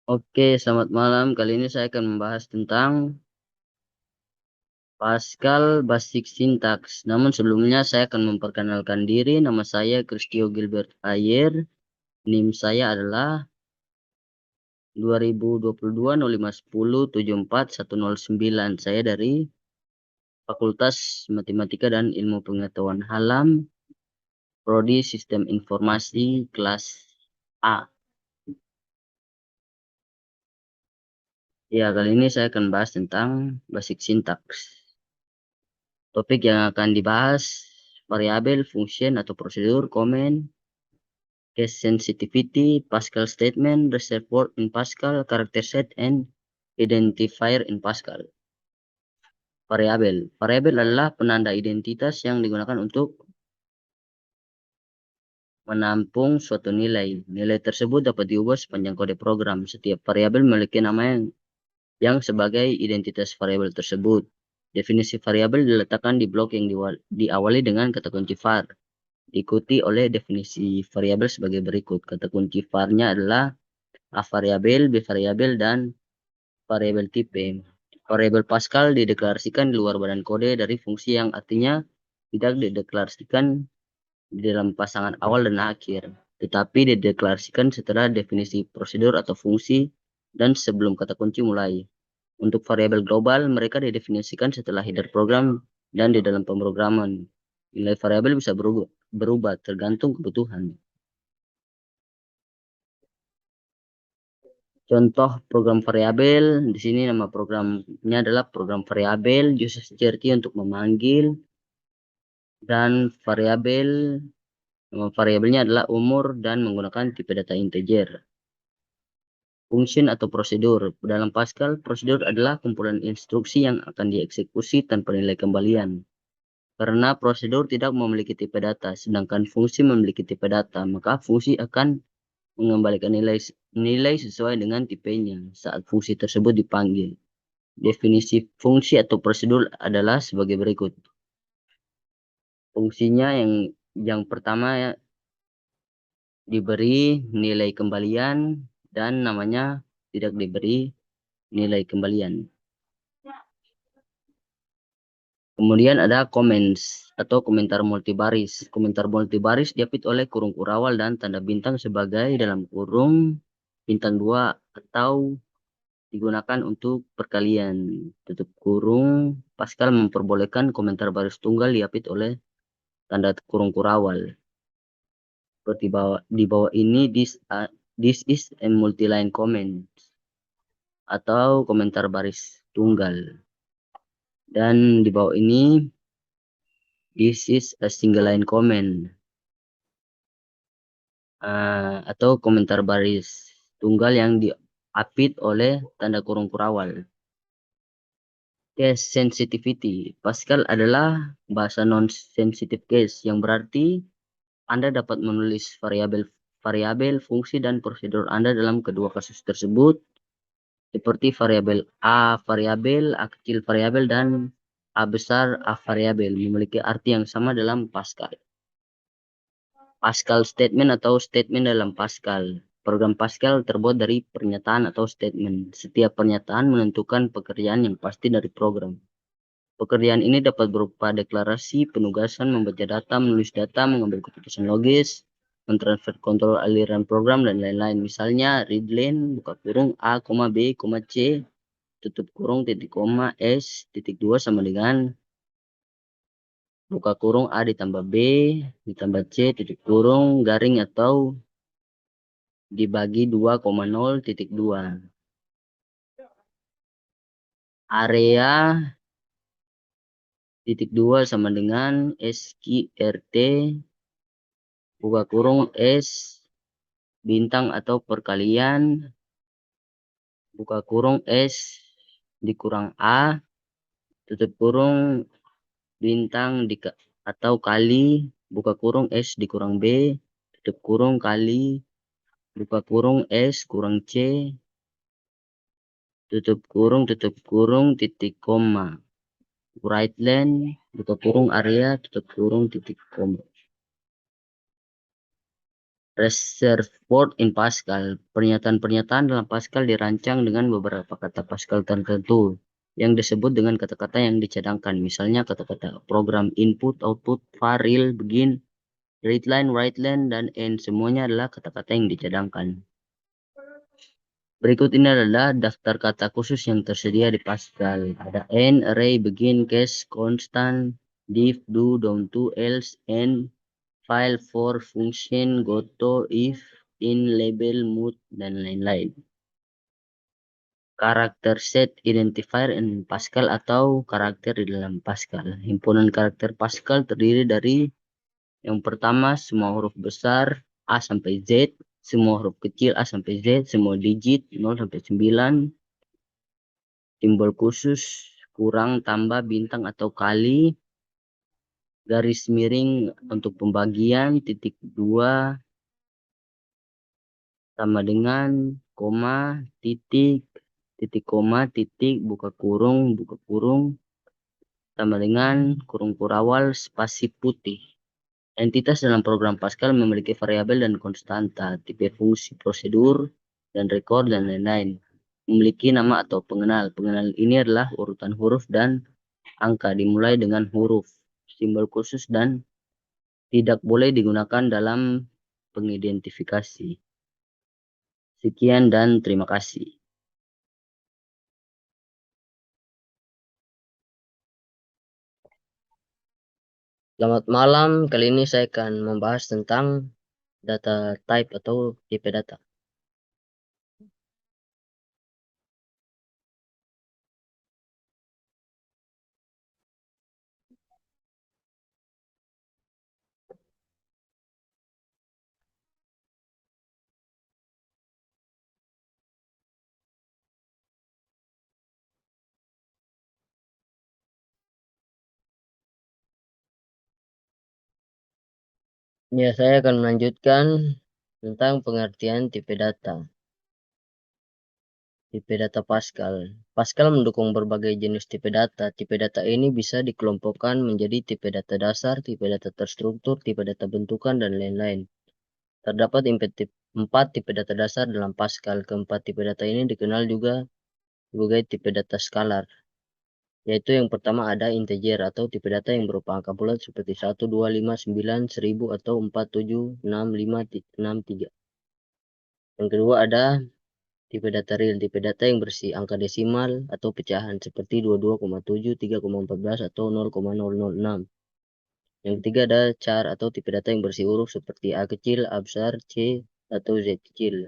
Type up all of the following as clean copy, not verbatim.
Oke, selamat malam. Kali ini saya akan membahas tentang Pascal Basic Syntax. Namun sebelumnya saya akan memperkenalkan diri. Nama saya Christio Gilbert Ayer. NIM saya adalah 2022 0510 74 109. Saya dari Fakultas Matematika dan Ilmu Pengetahuan Alam, Prodi Sistem Informasi kelas A. Ya, kali ini saya akan bahas tentang Basic Syntax. Topik yang akan dibahas variabel, function atau prosedur, comment, case sensitivity, Pascal statement, reservoir in Pascal, character set, and identifier in Pascal. Variabel. Variabel adalah penanda identitas yang digunakan untuk menampung suatu nilai. Nilai tersebut dapat diubah sepanjang kode program. Setiap variabel memiliki nama yang sebagai identitas variabel tersebut. Definisi variabel diletakkan di blok yang diawali dengan kata kunci var. Diikuti oleh definisi variabel sebagai berikut. Kata kunci var-nya adalah A variabel, B variabel, dan variabel tipe. Variabel Pascal dideklarasikan di luar badan kode dari fungsi yang artinya tidak dideklarasikan di dalam pasangan awal dan akhir, tetapi dideklarasikan setelah definisi prosedur atau fungsi dan sebelum kata kunci mulai. Untuk variabel global, mereka didefinisikan setelah header program dan di dalam pemrograman. Nilai variabel bisa berubah tergantung kebutuhan. Contoh program variabel, di sini nama programnya adalah program variabel, user security untuk memanggil, dan variabel, nama variabelnya adalah umur dan menggunakan tipe data integer. Function atau prosedur. Dalam Pascal, prosedur adalah kumpulan instruksi yang akan dieksekusi tanpa nilai kembalian. Karena prosedur tidak memiliki tipe data, sedangkan fungsi memiliki tipe data, maka fungsi akan mengembalikan nilai sesuai dengan tipenya saat fungsi tersebut dipanggil. Definisi fungsi atau prosedur adalah sebagai berikut. Fungsinya yang pertama ya, diberi nilai kembalian dan namanya tidak diberi nilai kembalian. Kemudian ada comments atau komentar multibaris. Komentar multibaris diapit oleh kurung kurawal dan tanda bintang sebagai dalam kurung bintang 2 atau digunakan untuk perkalian. Tutup kurung. Pascal memperbolehkan komentar baris tunggal diapit oleh tanda kurung kurawal. Seperti di bawah ini, this is a multi-line comment atau komentar baris tunggal. Dan di bawah ini, this is a single line comment atau komentar baris tunggal yang diapit oleh tanda kurung kurawal. Case sensitivity. Pascal adalah bahasa non-sensitive case yang berarti Anda dapat menulis variabel, fungsi, dan prosedur Anda dalam kedua kasus tersebut, seperti variabel A variabel, A kecil variabel, dan A besar A variabel memiliki arti yang sama dalam Pascal. Pascal statement atau statement dalam Pascal. Program Pascal terbuat dari pernyataan atau statement. Setiap pernyataan menentukan pekerjaan yang pasti dari program. Pekerjaan ini dapat berupa deklarasi, penugasan, membaca data, menulis data, mengambil keputusan logis, mentransfer kontrol aliran program, dan lain-lain. Misalnya, readline, buka kurung, A, B, C, tutup kurung, titik koma, S, titik 2 sama dengan buka kurung A ditambah B, ditambah C, titik kurung, garing atau dibagi 2,0, titik 2. Area titik 2 sama dengan SQRT buka kurung S bintang atau perkalian buka kurung S dikurang A tutup kurung bintang atau kali buka kurung S dikurang B tutup kurung kali buka kurung S kurang C tutup kurung titik koma right line buka kurung area tutup kurung titik koma. Reserved word in Pascal. Pernyataan-pernyataan dalam Pascal dirancang dengan beberapa kata Pascal tertentu yang disebut dengan kata-kata yang dicadangkan. Misalnya kata-kata program input, output, var, real, begin, readline, writeline, dan end. Semuanya adalah kata-kata yang dicadangkan. Berikut ini adalah daftar kata khusus yang tersedia di Pascal. Ada end, array, begin, case, constant, div, do, down to, else, end, file, for, function, goto, if, in, label, mood, dan lain-lain. Karakter set identifier in Pascal atau karakter di dalam Pascal. Himpunan karakter Pascal terdiri dari yang pertama semua huruf besar A sampai Z, semua huruf kecil A sampai Z, semua digit 0 sampai 9, simbol khusus, kurang, tambah, bintang atau kali, garis miring untuk pembagian, titik 2 sama dengan koma, titik, titik koma, titik, buka kurung, sama dengan kurung kurawal, spasi putih. Entitas dalam program Pascal memiliki variabel dan konstanta, tipe fungsi, prosedur, dan rekor, dan lain-lain. Memiliki nama atau pengenal. Pengenal ini adalah urutan huruf dan angka dimulai dengan huruf, simbol khusus, dan tidak boleh digunakan dalam pengidentifikasi. Sekian dan terima kasih. Selamat malam, kali ini saya akan membahas tentang data type atau tipe data. Ya, saya akan melanjutkan tentang pengertian tipe data. Tipe data Pascal. Pascal mendukung berbagai jenis tipe data. Tipe data ini bisa dikelompokkan menjadi tipe data dasar, tipe data terstruktur, tipe data bentukan, dan lain-lain. Terdapat 4 tipe data dasar dalam Pascal. Keempat tipe data ini dikenal juga sebagai tipe data skalar. Yaitu yang pertama ada integer atau tipe data yang berupa angka bulat seperti 1, 2, 5, 9, 1000 atau 4, 7, 6, 5, 6, 3. Yang kedua ada tipe data real, tipe data yang bersih angka desimal atau pecahan seperti 22,7, 3,14 atau 0,006. Yang ketiga ada char atau tipe data yang bersih huruf seperti A kecil, A besar, C atau Z kecil.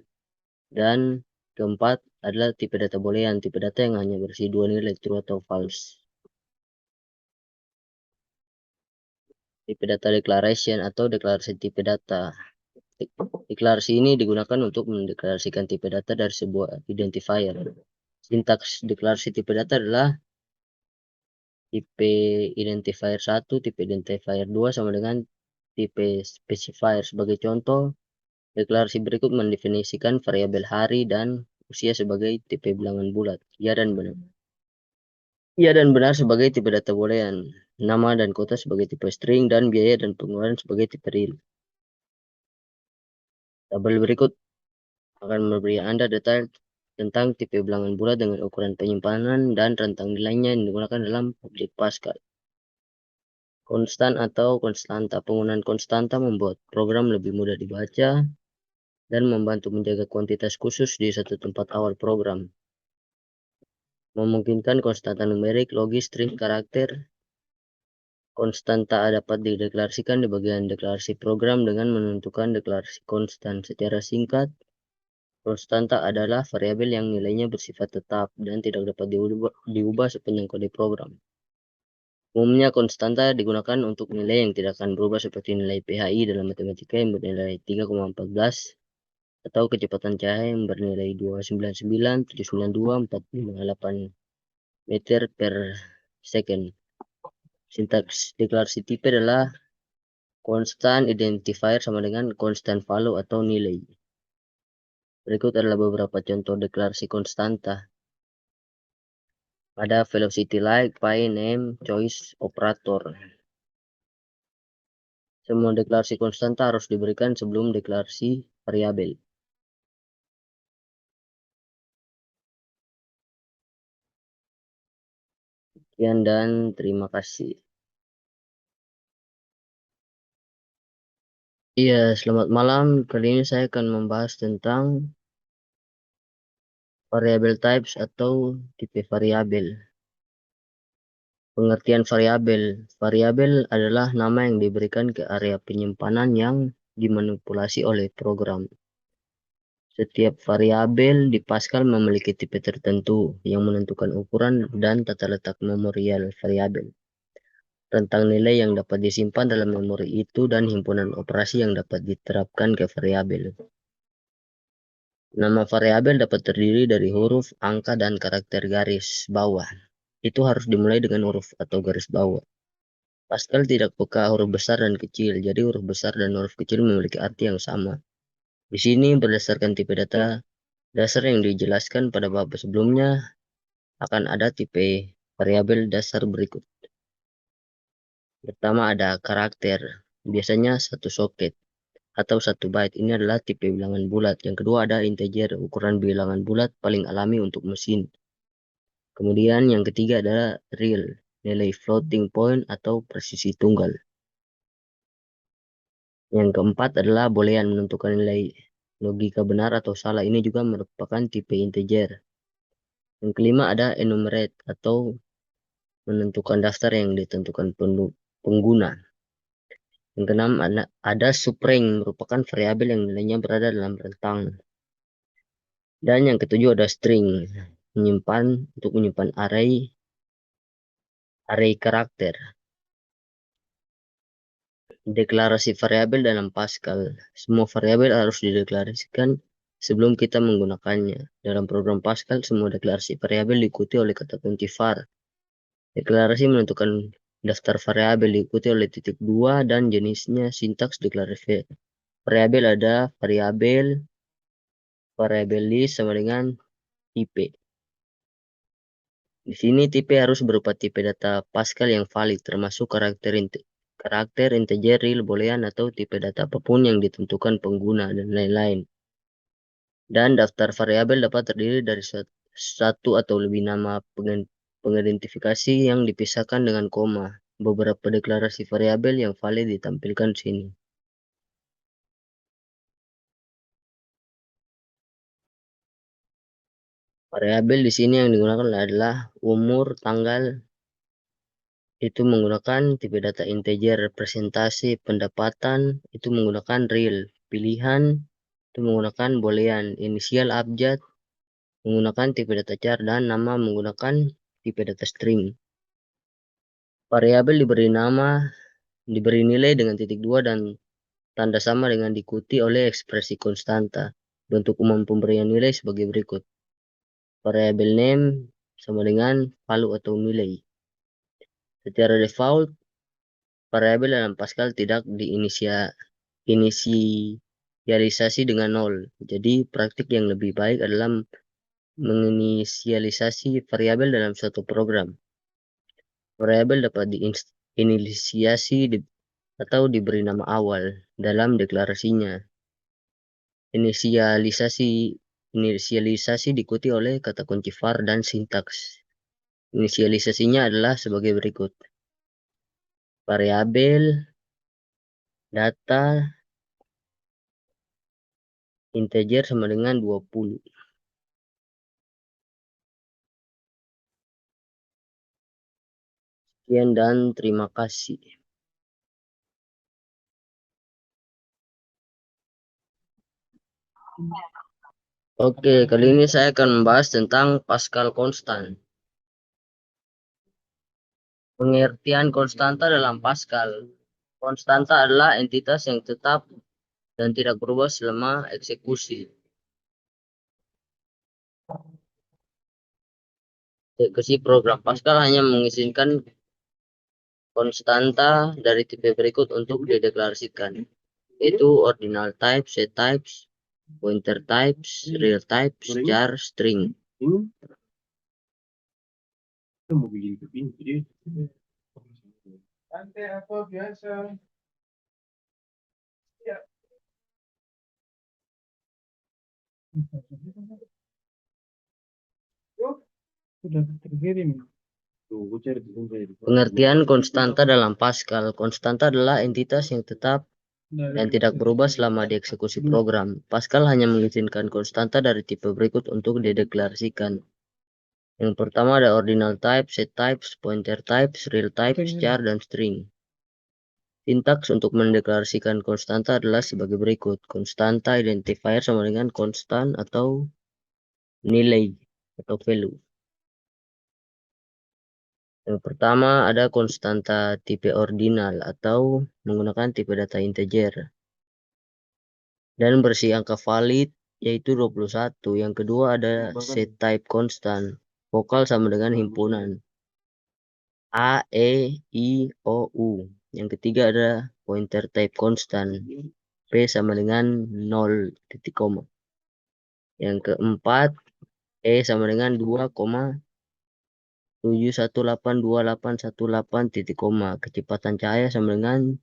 Dan keempat adalah tipe data boolean, tipe data yang hanya bersih dua nilai true atau false. Tipe data declaration atau deklarasi tipe data. Deklarasi ini digunakan untuk mendeklarasikan tipe data dari sebuah identifier. Sintaks deklarasi tipe data adalah tipe identifier 1, tipe identifier 2 sama dengan tipe specifier. Sebagai contoh, deklarasi berikut mendefinisikan variabel hari dan usia sebagai tipe bilangan bulat. Ya dan benar. Ya dan benar sebagai tipe data boolean. Nama dan kota sebagai tipe string dan biaya dan pengeluaran sebagai tipe real. Tabel berikut akan memberi Anda detail tentang tipe bilangan bulat dengan ukuran penyimpanan dan rentang nilainya yang digunakan dalam objek Pascal. Konstan atau konstanta. Penggunaan konstanta membuat program lebih mudah dibaca dan membantu menjaga kuantitas khusus di satu tempat awal program. Memungkinkan konstanta numerik, logis, string, karakter. Konstanta dapat dideklarasikan di bagian deklarasi program dengan menentukan deklarasi konstan secara singkat. Konstanta adalah variabel yang nilainya bersifat tetap dan tidak dapat diubah sepanjang kode program. Umumnya konstanta digunakan untuk nilai yang tidak akan berubah seperti nilai PHI dalam matematika yang bernilai 3,14 atau kecepatan cahaya yang bernilai 299,792,458 meter per second. Sintaks deklarasi tipe adalah constant identifier sama dengan constant value atau nilai. Berikut adalah beberapa contoh deklarasi konstanta. Ada velocity like, pi, name, choice, operator. Semua deklarasi konstanta harus diberikan sebelum deklarasi variabel. Sekian dan terima kasih. Iya, selamat malam. Kali ini saya akan membahas tentang variable types atau tipe variabel. Pengertian variabel. Variabel adalah nama yang diberikan ke area penyimpanan yang dimanipulasi oleh program. Setiap variabel di Pascal memiliki tipe tertentu yang menentukan ukuran dan tata letak memorial variabel, rentang nilai yang dapat disimpan dalam memori itu, dan himpunan operasi yang dapat diterapkan ke variabel. Nama variabel dapat terdiri dari huruf, angka, dan karakter garis bawah. Itu harus dimulai dengan huruf atau garis bawah. Pascal tidak peka huruf besar dan kecil, jadi huruf besar dan huruf kecil memiliki arti yang sama. Di sini berdasarkan tipe data dasar yang dijelaskan pada bab sebelumnya, akan ada tipe variabel dasar berikut. Pertama ada karakter, biasanya satu soket atau 1 byte. Ini adalah tipe bilangan bulat. Yang kedua ada integer, ukuran bilangan bulat paling alami untuk mesin. Kemudian yang ketiga adalah real, nilai floating point atau presisi tunggal. Yang keempat adalah boolean, menentukan nilai logika benar atau salah. Ini juga merupakan tipe integer. Yang kelima ada enumerate atau menentukan daftar yang ditentukan pengguna. Yang keenam ada subrange, merupakan variabel yang nilainya berada dalam rentang. Dan yang ketujuh ada string, untuk menyimpan array karakter. Deklarasi variabel dalam Pascal. Semua variabel harus dideklarasikan sebelum kita menggunakannya. Dalam program Pascal, semua deklarasi variabel diikuti oleh kata kunci var. Deklarasi menentukan daftar variabel diikuti oleh titik 2 dan jenisnya. Sintaks deklarasi variabel ada variabel list sama dengan tipe. Di sini tipe harus berupa tipe data Pascal yang valid, termasuk karakter integer, real, boolean, atau tipe data apapun yang ditentukan pengguna, dan lain-lain. Dan daftar variabel dapat terdiri dari satu atau lebih nama pengidentifikasi yang dipisahkan dengan koma. Beberapa deklarasi variabel yang valid ditampilkan sini. Variabel di sini yang digunakan adalah umur, tanggal, itu menggunakan tipe data integer. Representasi pendapatan itu menggunakan real. Pilihan itu menggunakan boolean. Inisial abjad menggunakan tipe data char, dan nama menggunakan tipe data string. Variabel diberi nilai dengan titik 2 dan tanda sama dengan diikuti oleh ekspresi konstanta. Bentuk umum pemberian nilai sebagai berikut. Variabel name sama dengan value atau nilai. Secara default, variabel dalam Pascal tidak diinisialisasi dengan 0. Jadi praktik yang lebih baik adalah menginisialisasi variabel dalam suatu program. Variabel dapat diinisiasi atau diberi nama awal dalam deklarasinya. Inisialisasi diikuti oleh kata kunci var dan sintaks. Inisialisasinya adalah sebagai berikut. Variabel data integer sama dengan 20. Sekian dan terima kasih. Oke, kali ini saya akan membahas tentang Pascal konstan. Pengertian konstanta dalam Pascal. Konstanta adalah entitas yang tetap dan tidak berubah selama eksekusi. Eksekusi program Pascal hanya mengizinkan konstanta dari tipe berikut untuk dideklarasikan, yaitu ordinal type, set types, pointer types, real types, char, string. Pengertian konstanta dalam Pascal. Konstanta adalah entitas yang tetap dan tidak berubah selama dieksekusi program. Pascal hanya mengizinkan konstanta dari tipe berikut untuk dideklarasikan. Yang pertama ada ordinal type, set types, pointer types, real types, char, dan string. Sintaks untuk mendeklarasikan konstanta adalah sebagai berikut. Konstanta identifier sama dengan konstan atau nilai atau value. Yang pertama ada konstanta tipe ordinal atau menggunakan tipe data integer dan berisi angka valid yaitu 21. Yang kedua ada set type constant, vokal sama dengan himpunan A, E, I, O, U. Yang ketiga ada pointer type constant, P sama dengan 0 titik koma. Yang keempat E sama dengan 2,7182818 titik koma. Kecepatan cahaya sama dengan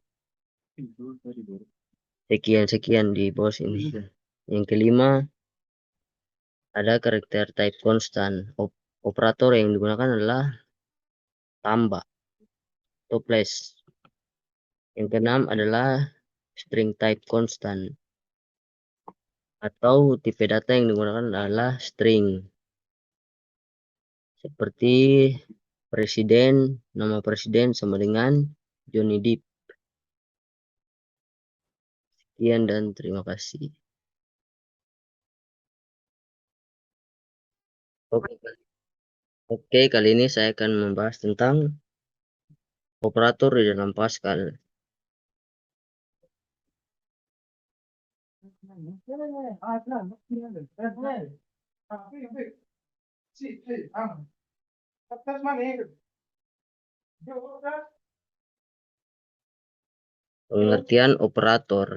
sekian di bawah sini. Yang kelima ada karakter type constant. Operator yang digunakan adalah tambah atau plus. Yang keenam adalah string type constant atau tipe data yang digunakan adalah string. Seperti presiden, nama presiden sama dengan Johnny Depp. Sekian dan terima kasih. Oke, kali ini saya akan membahas tentang operator di dalam Pascal. Pengertian operator.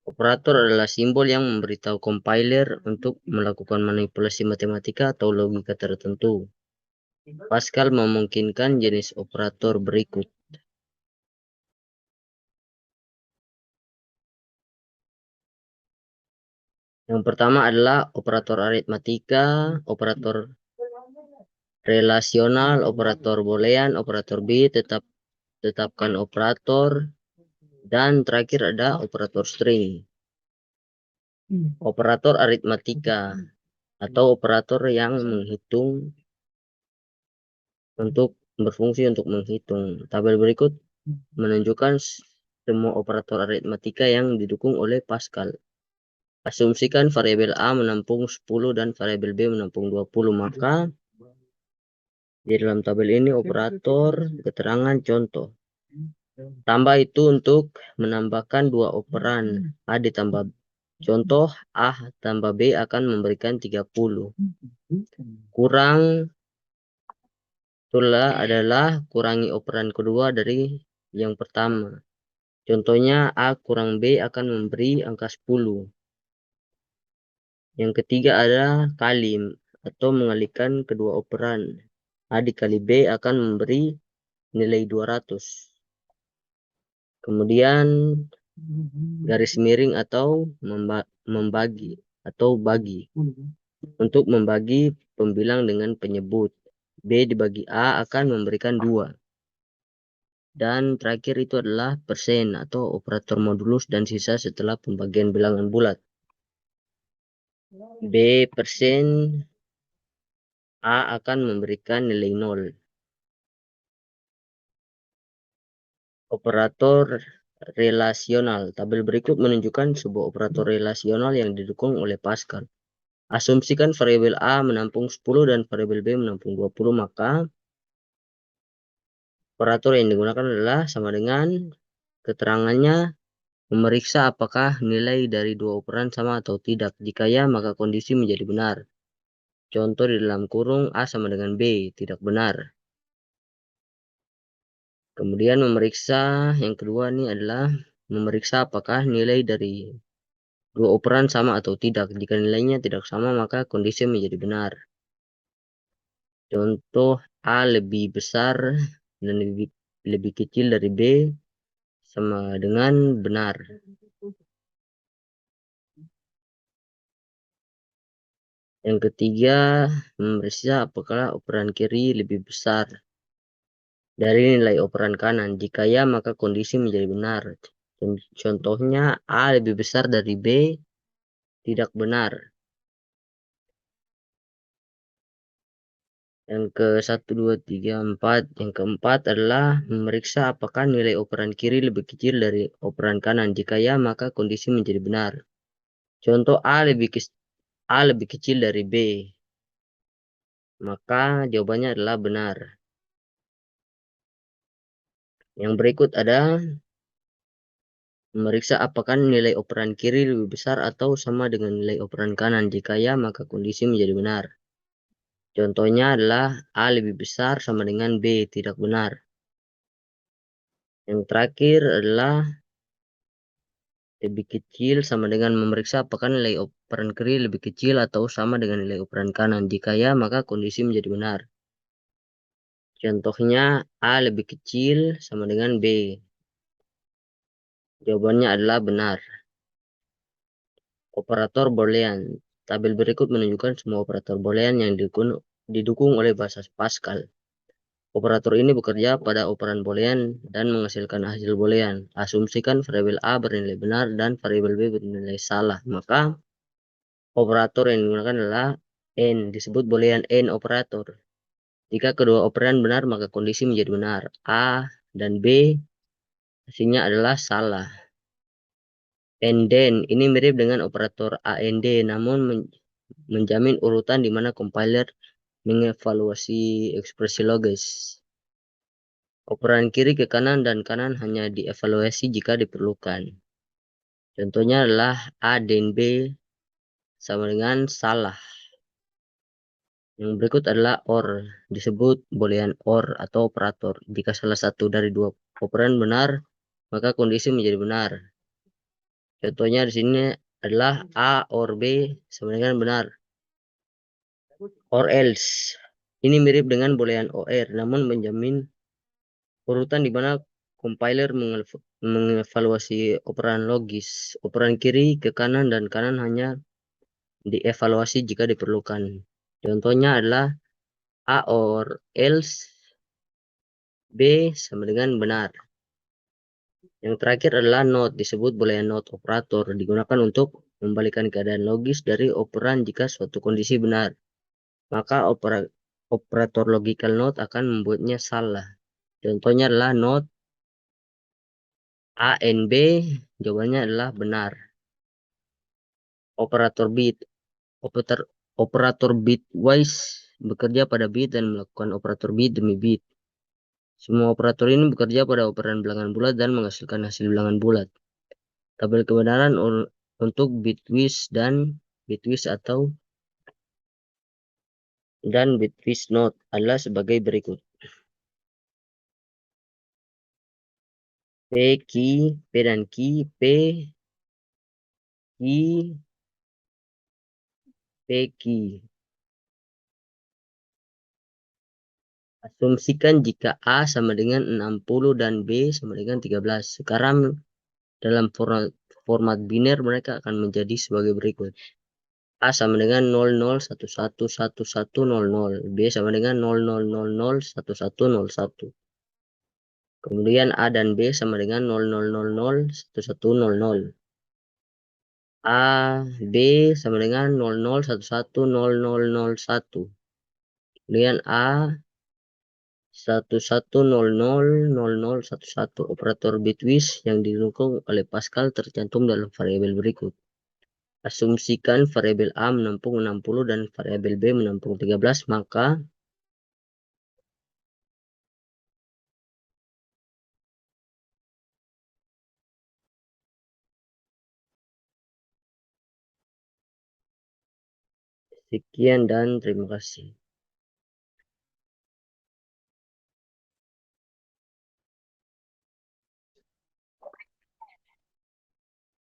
Operator adalah simbol yang memberitahu compiler untuk melakukan manipulasi matematika atau logika tertentu. Pascal memungkinkan jenis operator berikut. Yang pertama adalah operator aritmatika, operator relasional, operator boolean, operator tetapkan operator, dan terakhir ada operator string. Operator aritmatika atau operator yang menghitung untuk berfungsi untuk menghitung. Tabel berikut menunjukkan semua operator aritmatika yang didukung oleh Pascal. Asumsikan variabel A menampung 10 dan variabel B menampung 20, maka di dalam tabel ini operator keterangan contoh. Tambah itu untuk menambahkan dua operan. A ditambah contoh A tambah B akan memberikan 30. Kurang itulah adalah kurangi operan kedua dari yang pertama. Contohnya A kurang B akan memberi angka 10. Yang ketiga ada kali atau mengalihkan kedua operan. A dikali B akan memberi nilai 200. Kemudian garis miring atau membagi atau bagi. Untuk membagi pembilang dengan penyebut. B dibagi A akan memberikan 2. Dan terakhir itu adalah persen atau operator modulus dan sisa setelah pembagian bilangan bulat. B persen A akan memberikan nilai 0. Operator relasional. Tabel berikut menunjukkan sebuah operator relasional yang didukung oleh Pascal. Asumsikan variabel A menampung 10 dan variabel B menampung 20, maka operator yang digunakan adalah sama dengan keterangannya memeriksa apakah nilai dari dua operan sama atau tidak. Jika ya, maka kondisi menjadi benar. Contoh di dalam kurung A sama dengan B, tidak benar. Kemudian memeriksa yang kedua ini adalah memeriksa apakah nilai dari dua operan sama atau tidak. Jika nilainya tidak sama, maka kondisi menjadi benar. Contoh A lebih besar dan lebih kecil dari B sama dengan benar. Yang ketiga, memeriksa apakah operan kiri lebih besar dari nilai operan kanan. Jika ya, maka kondisi menjadi benar. Contohnya, A lebih besar dari B, tidak benar. Yang ke 1, 2, 3, 4. Yang keempat adalah memeriksa apakah nilai operan kiri lebih kecil dari operan kanan. Jika ya, maka kondisi menjadi benar. Contoh A lebih kecil dari B, maka jawabannya adalah benar. Yang berikut ada memeriksa apakah nilai operan kiri lebih besar atau sama dengan nilai operan kanan. Jika ya, maka kondisi menjadi benar. Contohnya adalah A lebih besar sama dengan B, tidak benar. Yang terakhir adalah lebih kecil sama dengan memeriksa apakah nilai operan kiri lebih kecil atau sama dengan nilai operan kanan. Jika ya, maka kondisi menjadi benar. Contohnya A lebih kecil sama dengan B. Jawabannya adalah benar. Operator Boolean. Tabel berikut menunjukkan semua operator Boolean yang didukung oleh bahasa Pascal. Operator ini bekerja pada operan Boolean dan menghasilkan hasil Boolean. Asumsikan variabel A bernilai benar dan variabel B bernilai salah. Maka operator yang digunakan adalah N, disebut Boolean N operator. Jika kedua operan benar, maka kondisi menjadi benar. A dan B hasilnya adalah salah. And then, ini mirip dengan operator AND, namun menjamin urutan di mana compiler mengevaluasi ekspresi logis. Operan kiri ke kanan dan kanan hanya dievaluasi jika diperlukan. Contohnya adalah A dan B sama dengan salah. Yang berikut adalah OR, disebut boolean OR atau operator. Jika salah satu dari dua operan benar, maka kondisi menjadi benar. Contohnya di sini adalah A or B sama dengan benar. Or else. Ini mirip dengan boolean OR, namun menjamin urutan di mana compiler mengevaluasi operan logis. Operan kiri ke kanan dan kanan hanya dievaluasi jika diperlukan. Contohnya adalah A or else, B sama dengan benar. Yang terakhir adalah not, disebut boolean not operator, digunakan untuk membalikan keadaan logis dari operan jika suatu kondisi benar. Maka operator logical not akan membuatnya salah. Contohnya adalah not A and B, jawabannya adalah benar. Operator bit. Operator bitwise bekerja pada bit dan melakukan operator bit demi bit. Semua operator ini bekerja pada operan bilangan bulat dan menghasilkan hasil bilangan bulat. Tabel kebenaran untuk bitwise dan bitwise bitwise not adalah sebagai berikut. P dan key, P key. Asumsikan jika A sama dengan 60 dan B sama dengan 13. Sekarang dalam format biner mereka akan menjadi sebagai berikut. A sama dengan 00111100, B sama dengan 00001101. Kemudian A dan B sama dengan 00001100. A, B sama dengan 00110001. Kemudian A 11000011. Operator bitwise yang didukung oleh Pascal tercantum dalam variabel berikut. Asumsikan variabel A menampung 60 dan variabel B menampung 13, maka sekian dan terima kasih.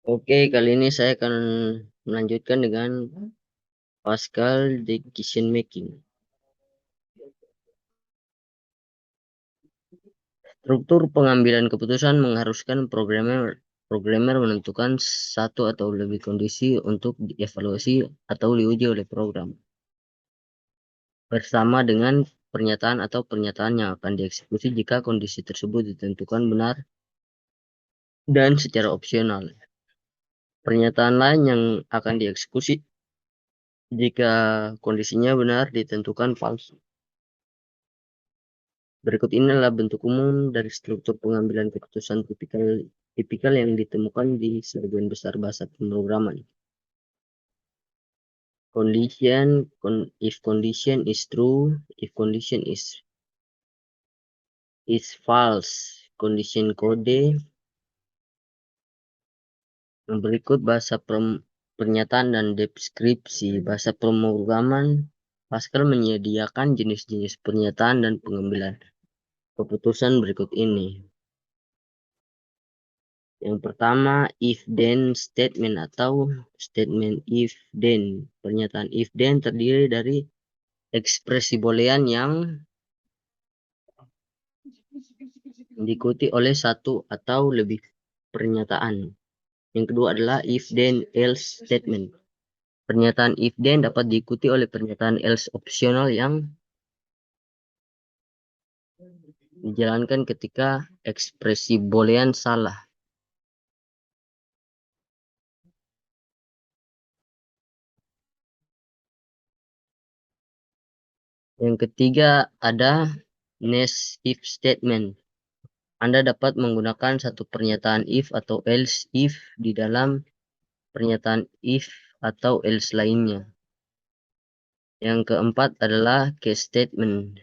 Oke, kali ini saya akan melanjutkan dengan Pascal decision making. Struktur pengambilan keputusan mengharuskan programmer menentukan satu atau lebih kondisi untuk dievaluasi atau diuji oleh program, bersama dengan pernyataan atau pernyataan yang akan dieksekusi jika kondisi tersebut ditentukan benar dan secara opsional. Pernyataan lain yang akan dieksekusi jika kondisinya benar ditentukan palsu. Berikut ini adalah bentuk umum dari struktur pengambilan keputusan tipikal yang ditemukan di sebagian besar bahasa pemrograman. If condition is true, if condition is false, condition kode. Berikut bahasa pernyataan dan deskripsi. Bahasa pemrograman Pascal menyediakan jenis-jenis pernyataan dan pengambilan keputusan berikut ini. Yang pertama, if-then statement atau statement if-then. Pernyataan if-then terdiri dari ekspresi boolean yang diikuti oleh satu atau lebih pernyataan. Yang kedua adalah if-then else statement. Pernyataan if-then dapat diikuti oleh pernyataan else opsional yang dijalankan ketika ekspresi boolean salah. Yang ketiga ada next if statement. Anda dapat menggunakan satu pernyataan if atau else if di dalam pernyataan if atau else lainnya. Yang keempat adalah case statement.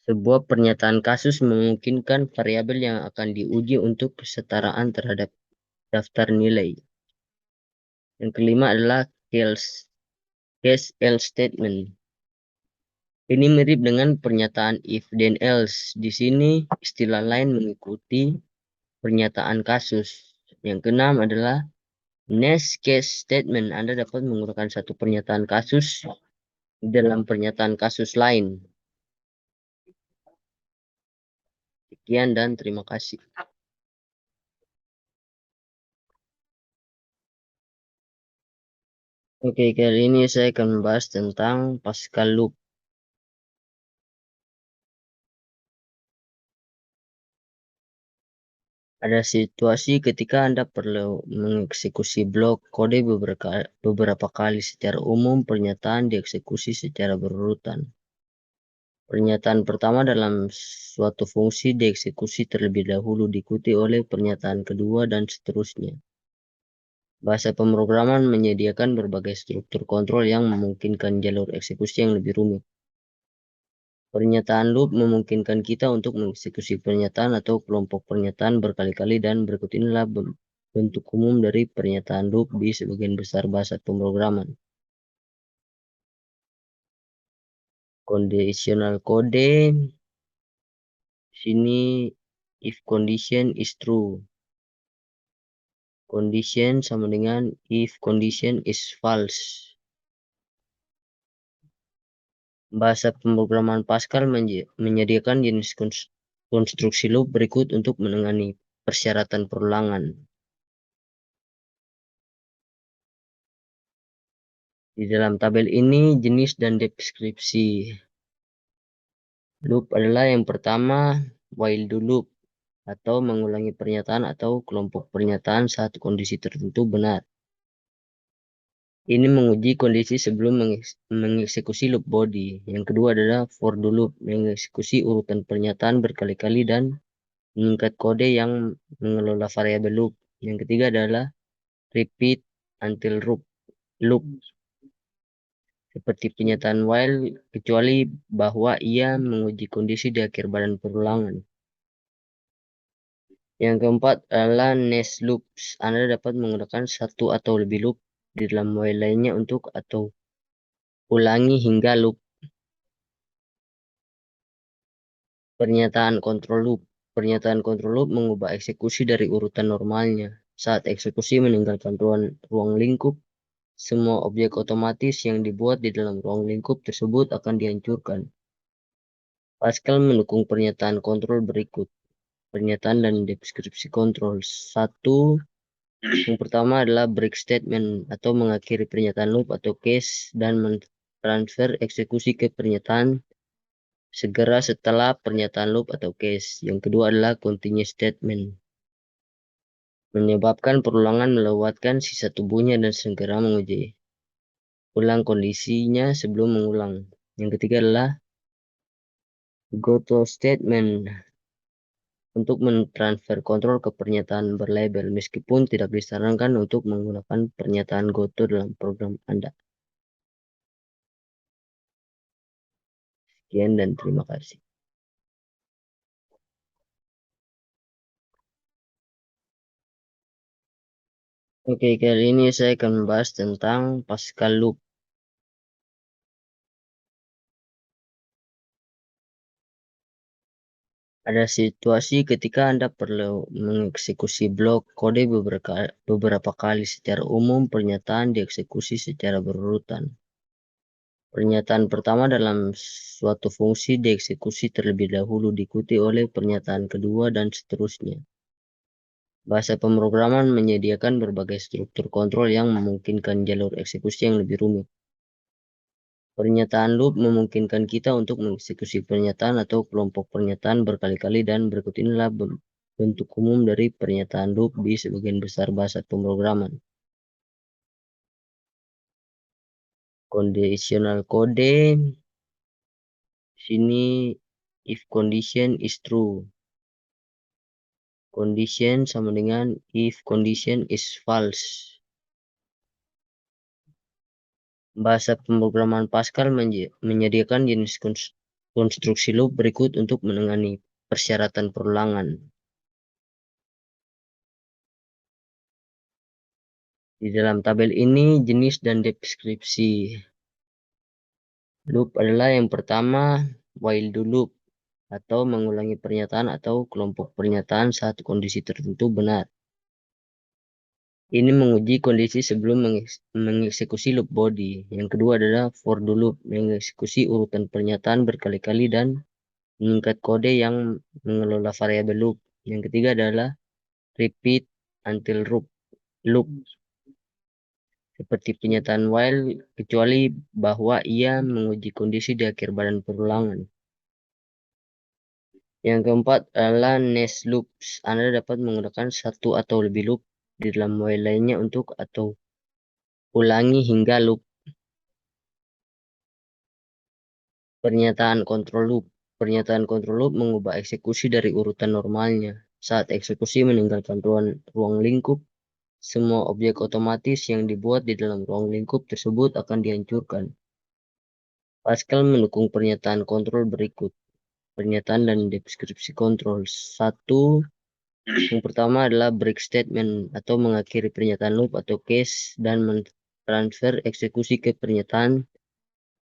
Sebuah pernyataan kasus memungkinkan variabel yang akan diuji untuk kesetaraan terhadap daftar nilai. Yang kelima adalah case else statement. Ini mirip dengan pernyataan if then else. Di sini istilah lain mengikuti pernyataan kasus. Yang keenam adalah next case statement. Anda dapat menggunakan satu pernyataan kasus dalam pernyataan kasus lain. Sekian dan terima kasih. Oke, kali ini saya akan membahas tentang Pascal loop. Ada situasi ketika Anda perlu mengeksekusi blok kode beberapa kali. Secara umum, pernyataan dieksekusi secara berurutan. Pernyataan pertama dalam suatu fungsi dieksekusi terlebih dahulu, diikuti oleh pernyataan kedua, dan seterusnya. Bahasa pemrograman menyediakan berbagai struktur kontrol yang memungkinkan jalur eksekusi yang lebih rumit. Pernyataan loop memungkinkan kita untuk mengeksekusi pernyataan atau kelompok pernyataan berkali-kali, dan berikut inilah bentuk umum dari pernyataan loop di sebagian besar bahasa pemrograman. Conditional kode. Sini if condition is true. Condition sama dengan if condition is false. Bahasa pemrograman Pascal menyediakan jenis konstruksi loop berikut untuk menangani persyaratan perulangan. Di dalam tabel ini jenis dan deskripsi loop adalah yang pertama while do loop atau mengulangi pernyataan atau kelompok pernyataan saat kondisi tertentu benar. Ini menguji kondisi sebelum mengeksekusi loop body. Yang kedua adalah for do loop, mengeksekusi urutan pernyataan berkali-kali dan mengikat kode yang mengelola variabel loop. Yang ketiga adalah repeat until loop. Seperti pernyataan while, kecuali bahwa ia menguji kondisi di akhir badan perulangan. Yang keempat adalah next loops. Anda dapat menggunakan satu atau lebih loop di dalam while lainnya untuk atau ulangi hingga loop. Pernyataan control loop. Pernyataan control loop mengubah eksekusi dari urutan normalnya. Saat eksekusi meninggalkan ruang lingkup, semua objek otomatis yang dibuat di dalam ruang lingkup tersebut akan dihancurkan. Pascal mendukung pernyataan kontrol berikut. Pernyataan dan deskripsi kontrol. Satu, yang pertama adalah break statement atau mengakhiri pernyataan loop atau case dan mentransfer eksekusi ke pernyataan segera setelah pernyataan loop atau case. Yang kedua adalah continue statement. Menyebabkan perulangan melewatkan sisa tubuhnya dan segera menguji ulang kondisinya sebelum mengulang. Yang ketiga adalah go to statement untuk mentransfer kontrol ke pernyataan berlabel meskipun tidak disarankan untuk menggunakan pernyataan go to dalam program Anda. Sekian dan terima kasih. Oke, kali ini saya akan membahas tentang Pascal Loop. Ada situasi ketika Anda perlu mengeksekusi blok kode beberapa kali. Secara umum, pernyataan dieksekusi secara berurutan. Pernyataan pertama dalam suatu fungsi dieksekusi terlebih dahulu, diikuti oleh pernyataan kedua, dan seterusnya. Bahasa pemrograman menyediakan berbagai struktur kontrol yang memungkinkan jalur eksekusi yang lebih rumit. Pernyataan loop memungkinkan kita untuk mengeksekusi pernyataan atau kelompok pernyataan berkali-kali, dan berikut inilah bentuk umum dari pernyataan loop di sebagian besar bahasa pemrograman. Conditional kode, sini if condition is true. Condition sama dengan if condition is false. Bahasa pemrograman Pascal menyediakan jenis konstruksi loop berikut untuk menangani persyaratan perulangan. Di dalam tabel ini, jenis dan deskripsi loop adalah yang pertama, while do loop, atau mengulangi pernyataan atau kelompok pernyataan saat kondisi tertentu benar. Ini menguji kondisi sebelum mengeksekusi loop body. Yang kedua adalah for do loop, mengeksekusi urutan pernyataan berkali-kali dan mengikat kode yang mengelola variabel loop. Yang ketiga adalah repeat until loop, seperti pernyataan while, kecuali bahwa ia menguji kondisi di akhir badan perulangan. Yang keempat adalah nest loops. Anda dapat menggunakan satu atau lebih loop di dalam while lainnya untuk atau ulangi hingga loop. Pernyataan control loop. Pernyataan control loop mengubah eksekusi dari urutan normalnya. Saat eksekusi meninggalkan ruang lingkup, semua objek otomatis yang dibuat di dalam ruang lingkup tersebut akan dihancurkan. Pascal mendukung pernyataan kontrol berikut. Pernyataan dan deskripsi kontrol. Satu, yang pertama adalah break statement atau mengakhiri pernyataan loop atau case dan mentransfer eksekusi ke pernyataan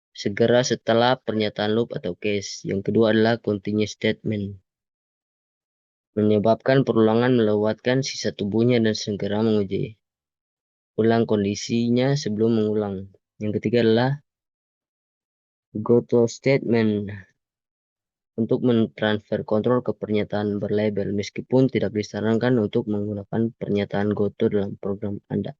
segera setelah pernyataan loop atau case. Yang kedua adalah continue statement. Menyebabkan perulangan melewatkan sisa tubuhnya dan segera menguji ulang kondisinya sebelum mengulang. Yang ketiga adalah go to statement untuk mentransfer kontrol ke pernyataan berlabel meskipun tidak disarankan untuk menggunakan pernyataan go to dalam program Anda.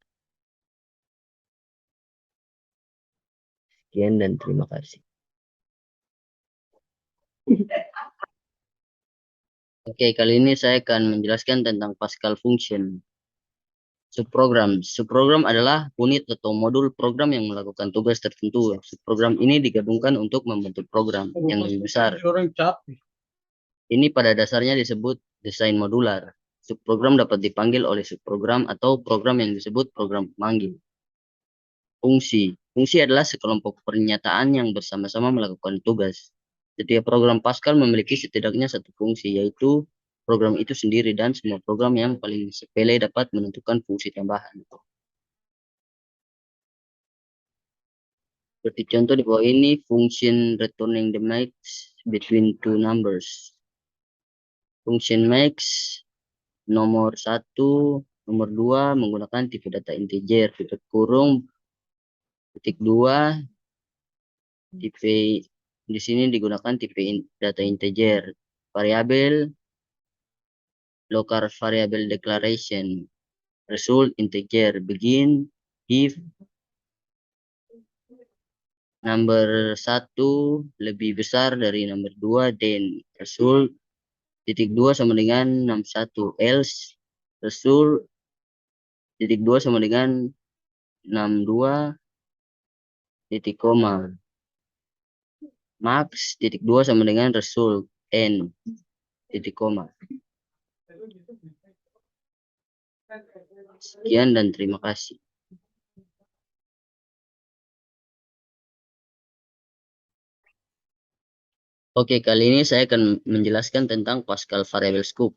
Sekian dan terima kasih. Oke, kali ini saya akan menjelaskan tentang Pascal Function. Subprogram adalah unit atau modul program yang melakukan tugas tertentu. Subprogram ini digabungkan untuk membentuk program yang lebih besar. Ini pada dasarnya disebut desain modular. Subprogram dapat dipanggil oleh subprogram atau program yang disebut program pemanggil. Fungsi adalah sekelompok pernyataan yang bersama-sama melakukan tugas. Setiap program Pascal memiliki setidaknya satu fungsi, yaitu program itu sendiri, dan semua program yang paling sepele dapat menentukan fungsi tambahan. Seperti contoh di bawah ini, function returning the max between two numbers. Function max nomor 1, nomor 2 menggunakan tipe data integer, titik kurung, titik 2, tipe di sini digunakan tipe data integer. Variabel local variable declaration. Result integer. Begin if number 1 lebih besar dari number 2, then result titik 2 sama dengan 61, else result titik 2 sama dengan 62 titik koma, max titik 2 sama dengan result n titik koma. Sekian dan terima kasih. Oke, kali ini saya akan menjelaskan tentang Pascal Variable Scope.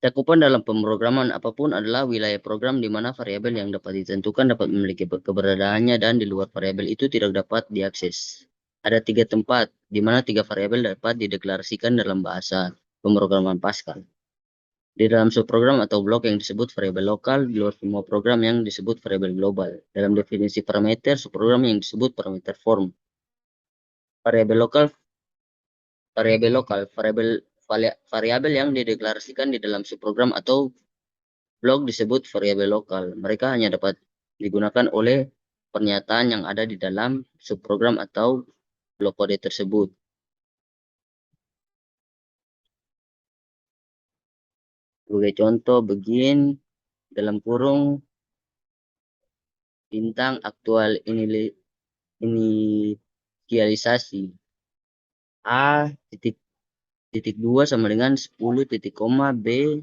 Cakupan dalam pemrograman apapun adalah wilayah program di mana variabel yang dapat ditentukan dapat memiliki keberadaannya dan di luar variabel itu tidak dapat diakses. Ada 3 tempat di mana 3 variabel dapat dideklarasikan dalam bahasa pemrograman Pascal. Di dalam subprogram atau blok yang disebut variabel lokal, di luar semua program yang disebut variabel global. Dalam definisi parameter, subprogram yang disebut parameter form. Variabel lokal, variabel yang dideklarasikan di dalam subprogram atau blok disebut variabel lokal. Mereka hanya dapat digunakan oleh pernyataan yang ada di dalam subprogram atau blok kode tersebut. Sebagai contoh, begin dalam kurung bintang aktual inisialisasi A titik 2 sama dengan 10 titik koma, B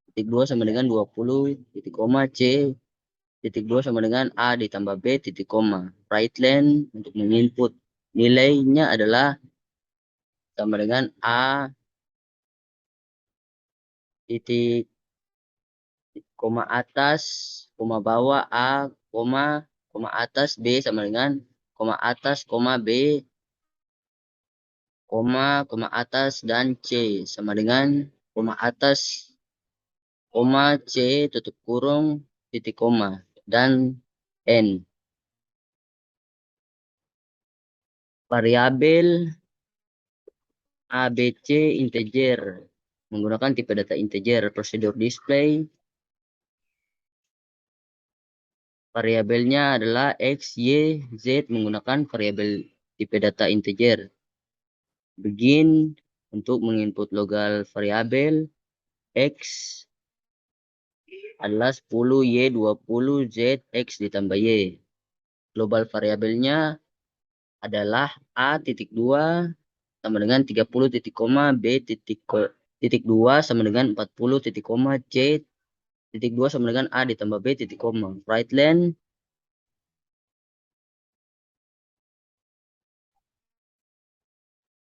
titik 2 sama dengan 20 titik koma, C titik 2 sama dengan A ditambah B titik koma. Right line untuk menginput nilainya adalah sama dengan A titik koma atas koma bawah A koma atas B sama dengan koma atas koma B koma atas dan C sama dengan koma atas koma C tutup kurung titik koma dan N. Variabel ABC integer menggunakan tipe data integer. Prosedur display variabelnya adalah X, Y, Z menggunakan variabel tipe data integer. Begin untuk menginput local variabel X adalah 10, Y 20, Z, X ditambah Y. Global variabelnya adalah A titik 2 sama dengan 30 titik koma, B titik 2 sama dengan 40 titik koma, C titik 2 sama dengan A ditambah B titik koma. Right line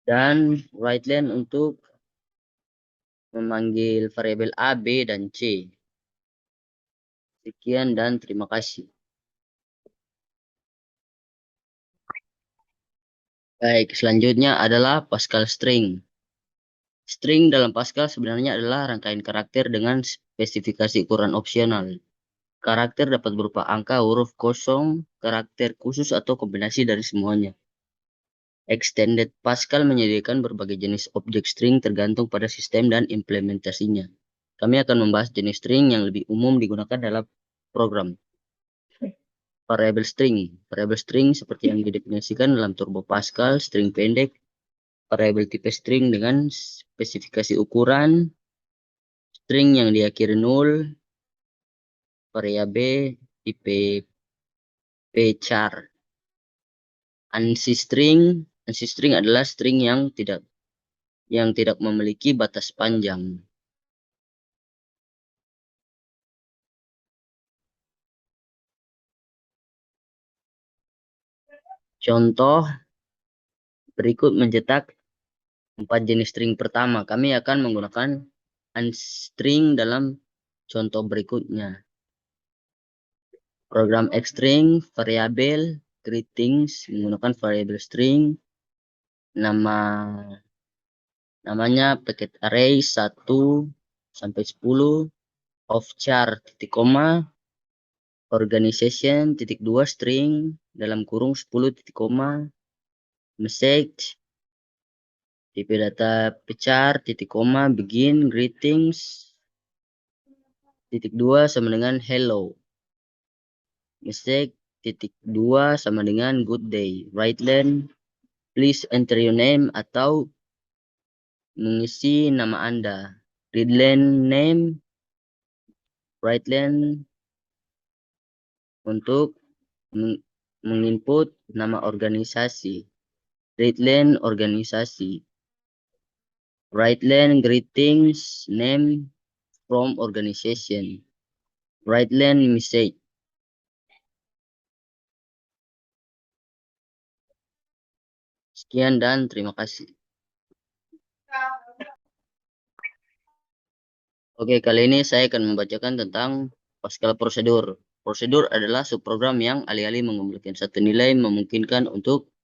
dan right line untuk memanggil variabel A, B, dan C. Sekian dan terima kasih. Baik, selanjutnya adalah Pascal string. String dalam Pascal sebenarnya adalah rangkaian karakter dengan spesifikasi ukuran opsional. Karakter dapat berupa angka, huruf, kosong, karakter khusus, atau kombinasi dari semuanya. Extended Pascal menyediakan berbagai jenis objek string tergantung pada sistem dan implementasinya. Kami akan membahas jenis string yang lebih umum digunakan dalam program. Variabel string. Variabel string seperti yang didefinisikan dalam Turbo Pascal, string pendek, variabel tipe string dengan spesifikasi ukuran, string yang diakhiri 0, variabel tipe pchar. ANSI string adalah string yang tidak memiliki batas panjang. Contoh berikut mencetak 4 jenis string pertama. Kami akan menggunakan unstring dalam contoh berikutnya. Program Xstring, variabel, greetings menggunakan variabel string, namanya paket array 1 sampai 10, of char titik koma, organization titik 2 string dalam kurung 10 titik koma, message, tipe data char, titik koma, begin, greetings, titik 2 sama dengan hello. Message, titik 2 sama dengan good day. Right line, please enter your name atau mengisi nama Anda. Read line name, right line untuk menginput nama organisasi. Read line organisasi. Right line greetings, name from organization. Right line message. Sekian dan terima kasih. Oke, kali ini saya akan membacakan tentang Pascal Prosedur. Prosedur adalah subprogram yang alih-alih mengumpulkan satu nilai memungkinkan untuk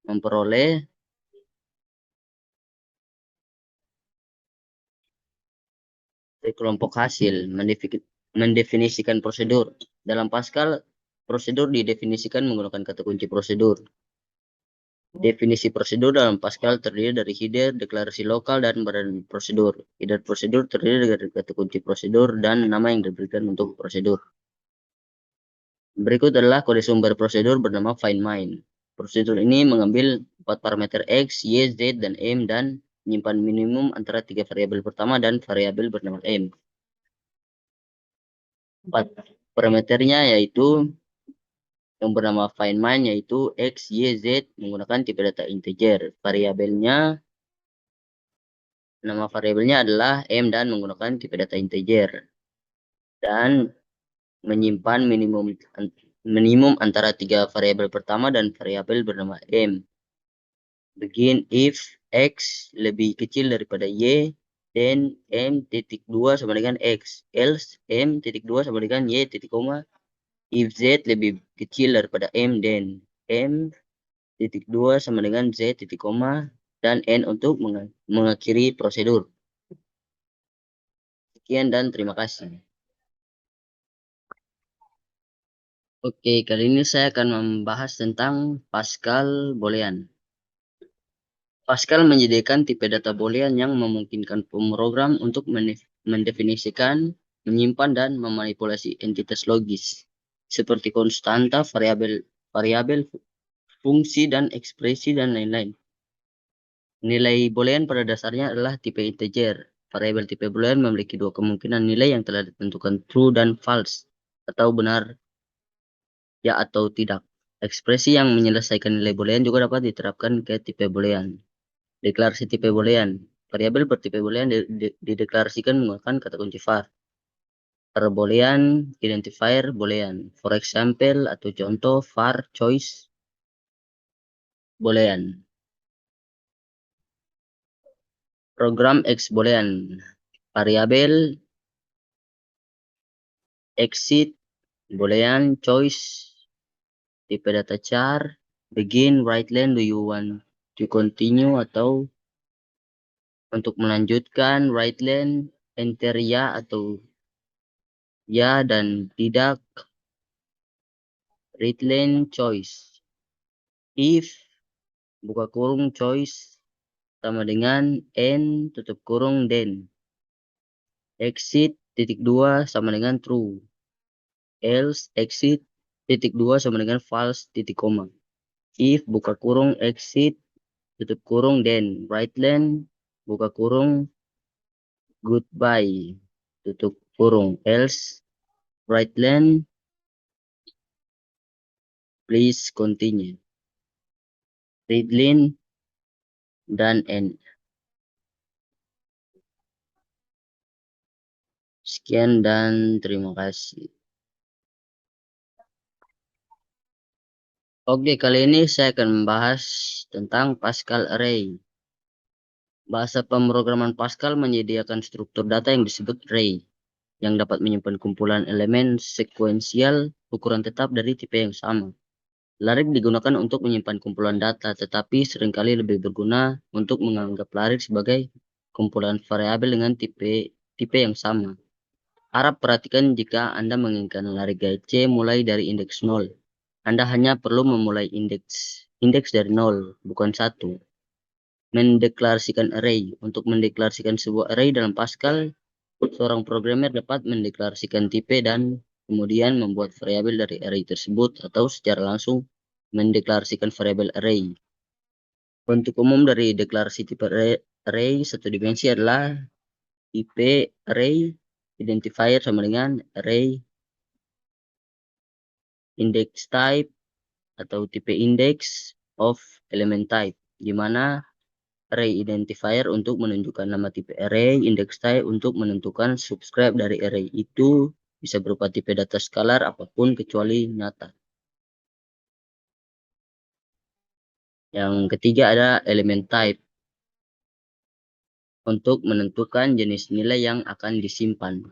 memperoleh kelompok hasil, mendefinisikan prosedur. Dalam Pascal, prosedur didefinisikan menggunakan kata kunci prosedur. Definisi prosedur dalam Pascal terdiri dari header, deklarasi lokal, dan badan prosedur. Header prosedur terdiri dari kata kunci prosedur dan nama yang diberikan untuk prosedur. Berikut adalah kode sumber prosedur bernama findMine. Prosedur ini mengambil 4 parameter X, Y, Z, dan M dan menyimpan minimum antara 3 variabel pertama dan variabel bernama M. 4 parameternya yaitu yang bernama findMine yaitu X, Y, Z menggunakan tipe data integer. Nama variabelnya adalah M dan menggunakan tipe data integer. Dan menyimpan minimum antara 3 variabel pertama dan variabel bernama M. Begin if X lebih kecil daripada Y, then M titik 2 sama dengan X. Else M titik 2 sama dengan Y titik koma. If Z lebih kecil daripada M, then M titik 2 sama dengan Z titik koma dan N untuk mengakhiri prosedur. Sekian dan terima kasih. Oke, kali ini saya akan membahas tentang Pascal Boolean. Pascal menyediakan tipe data Boolean yang memungkinkan pemrogram untuk mendefinisikan, menyimpan, dan memanipulasi entitas logis seperti konstanta, variabel, fungsi, dan ekspresi, dan lain-lain. Nilai Boolean pada dasarnya adalah tipe integer. Variabel tipe Boolean memiliki dua kemungkinan nilai yang telah ditentukan true dan false, atau benar ya atau tidak. Ekspresi yang menyelesaikan nilai Boolean juga dapat diterapkan ke tipe Boolean. Deklarasi tipe Boolean. Variabel bertipe Boolean dideklarasikan menggunakan kata kunci var. var Boolean, identifier Boolean. For example atau contoh var choice Boolean. Program X Boolean. Variabel exit Boolean choice tipe data char begin right line do you want to continue atau untuk melanjutkan right line enter ya atau ya dan tidak read line choice. If buka kurung choice sama dengan n tutup kurung then. Exit titik 2 sama dengan true. Else exit titik 2 sama dengan false titik koma. If buka kurung exit tutup kurung then right line buka kurung goodbye tutup kurung else right line please continue. Read line dan end. Sekian dan terima kasih. Oke, kali ini saya akan membahas tentang Pascal Array. Bahasa pemrograman Pascal menyediakan struktur data yang disebut array, yang dapat menyimpan kumpulan elemen sekuensial ukuran tetap dari tipe yang sama. Larik digunakan untuk menyimpan kumpulan data, tetapi seringkali lebih berguna untuk menganggap larik sebagai kumpulan variabel dengan tipe yang sama. Harap perhatikan jika Anda menginginkan larik C mulai dari indeks 0. Anda hanya perlu memulai indeks indeks dari 0, bukan 1. Mendeklarasikan array. Untuk mendeklarasikan sebuah array dalam Pascal, seorang programmer dapat mendeklarasikan tipe dan kemudian membuat variabel dari array tersebut atau secara langsung mendeklarasikan variabel array. Bentuk umum dari deklarasi tipe array satu dimensi adalah tipe array identifier sama dengan array index type atau tipe index of element type, di mana array identifier untuk menunjukkan nama tipe array, index type untuk menentukan subscribe dari array itu bisa berupa tipe data scalar apapun kecuali nyata. Yang ketiga ada element type untuk menentukan jenis nilai yang akan disimpan.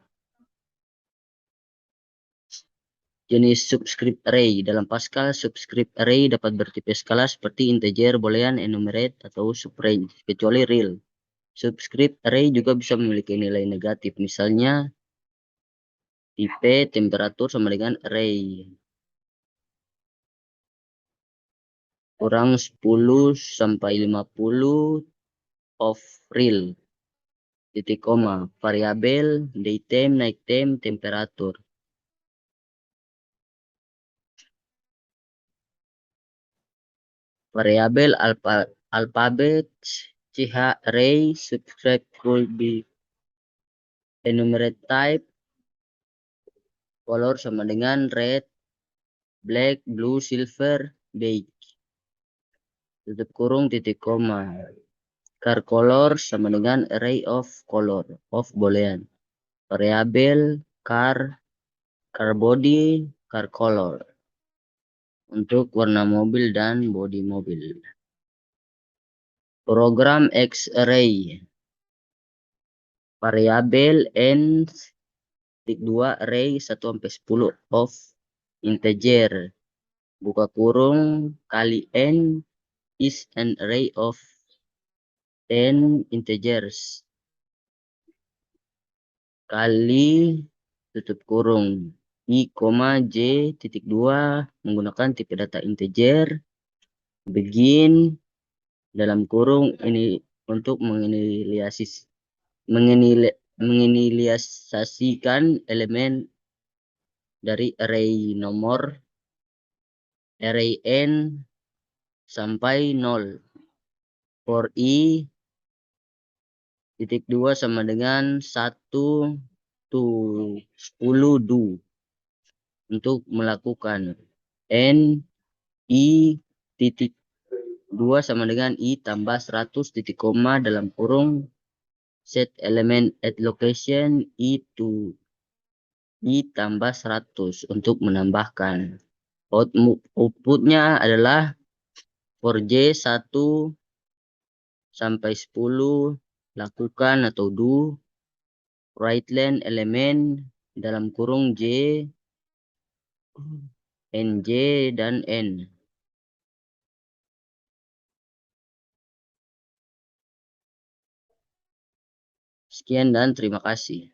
Jenis subscript array. Dalam Pascal, subscript array dapat bertipe skala seperti integer, boolean, enumerate, atau subrange, kecuali real. Subscript array juga bisa memiliki nilai negatif, misalnya tipe temperatur sama dengan array kurang 10 sampai 50 of real, titik koma, variabel, daytime, night time, temperatur. Variabel alphabet, ch array, subscript could be enumerate type, color sama dengan red, black, blue, silver, beige, tutup kurung, titik koma. Car color sama dengan array of color of boolean. Variabel car body, car color untuk warna mobil dan bodi mobil. Program X array. Variabel n 2 array 1 sampai 10 of integer, buka kurung, kali n is an array of 10 integers kali tutup kurung i, j titik 2 menggunakan tipe data integer, begin dalam kurung ini untuk menginisialisasikan elemen dari array nomor array n sampai 0 for i titik 2 sama dengan 1 to 10 do untuk melakukan n i titik 2 sama dengan i tambah 100 titik koma dalam kurung set element at location i to i tambah 100 untuk menambahkan. Outputnya adalah for j 1 sampai 10 lakukan atau do right len elemen dalam kurung j, nj, dan n. Sekian dan terima kasih.